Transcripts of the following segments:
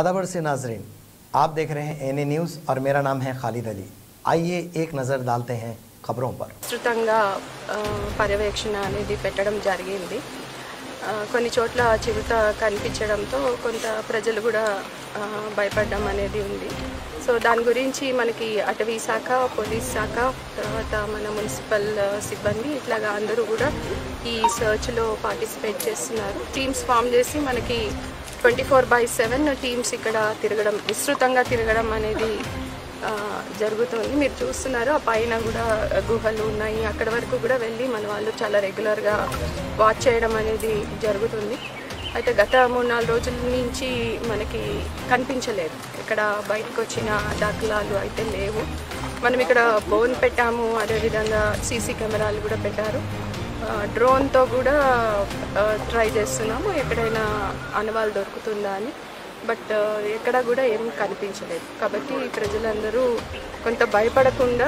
अदाबर से नाजरीन, आप देख रहे हैं एनए न्यूज़ और मेरा नाम है खालिद अली। आइए एक नज़र डालते हैं खबरों पर। విస్తృతంగా పర్యవేక్షణ అనేది పెట్టడం జరిగింది. కొన్ని చోట్ల చిరుత కనిపించడంతో కొంత ప్రజలు కూడా భయపడడం అనేది ఉంది. సో దాని గురించి మనకి అటవీ శాఖ, పోలీస్ శాఖ, తర్వాత మన మున్సిపల్ సిబ్బంది ఇట్లాగా అందరూ కూడా ఈ సర్చ్లో పార్టిసిపేట్ చేస్తున్నారు. టీమ్స్ ఫామ్ చేసి మనకి 24/7 టీమ్స్ ఇక్కడ తిరగడం, విస్తృతంగా తిరగడం అనేది జరుగుతుంది. మీరు చూస్తున్నారు, ఆ పైన కూడా గుహలు ఉన్నాయి. అక్కడ వరకు కూడా వెళ్ళి మన వాళ్ళు చాలా రెగ్యులర్గా వాచ్ చేయడం అనేది జరుగుతుంది. అయితే గత 3-4 రోజుల నుంచి మనకి కనిపించలేదు, ఇక్కడ బయటకు వచ్చిన దాఖలాలు అయితే లేవు. మనం ఇక్కడ బోన్ పెట్టాము, అదేవిధంగా సీసీ కెమెరాలు కూడా పెట్టారు. డ్రోన్తో కూడా ట్రై చేస్తున్నాము ఎక్కడైనా ఆనవాళ్ళు దొరుకుతుందా అని. బట్ ఎక్కడ కూడా ఏం కనిపించలేదు. కాబట్టి ప్రజలందరూ కొంత భయపడకుండా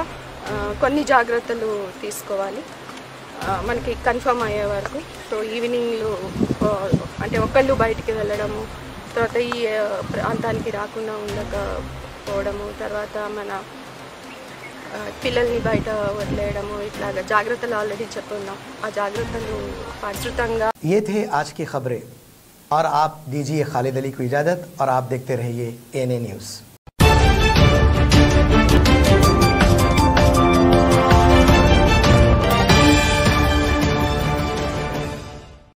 కొన్ని జాగ్రత్తలు తీసుకోవాలి మనకి కన్ఫర్మ్ అయ్యే వరకు. సో ఈవినింగ్లో అంటే ఒకళ్ళు బయటికి వెళ్ళడము, తర్వాత ఈ ప్రాంతానికి రాకుండా ఉండకపోవడము, తర్వాత మన పిల్లల్ని బయట వదిలేయడము, ఇట్లాగా జాగ్రత్తలు ఆల్రెడీ చెప్పున్నాం. ఆ జాగ్రత్తలు విస్తృతంగా. ये थे आज की खबरें और आप दीजिए खालिद अली को इजाज़त और आप देखते रहिए एनए न्यूज़।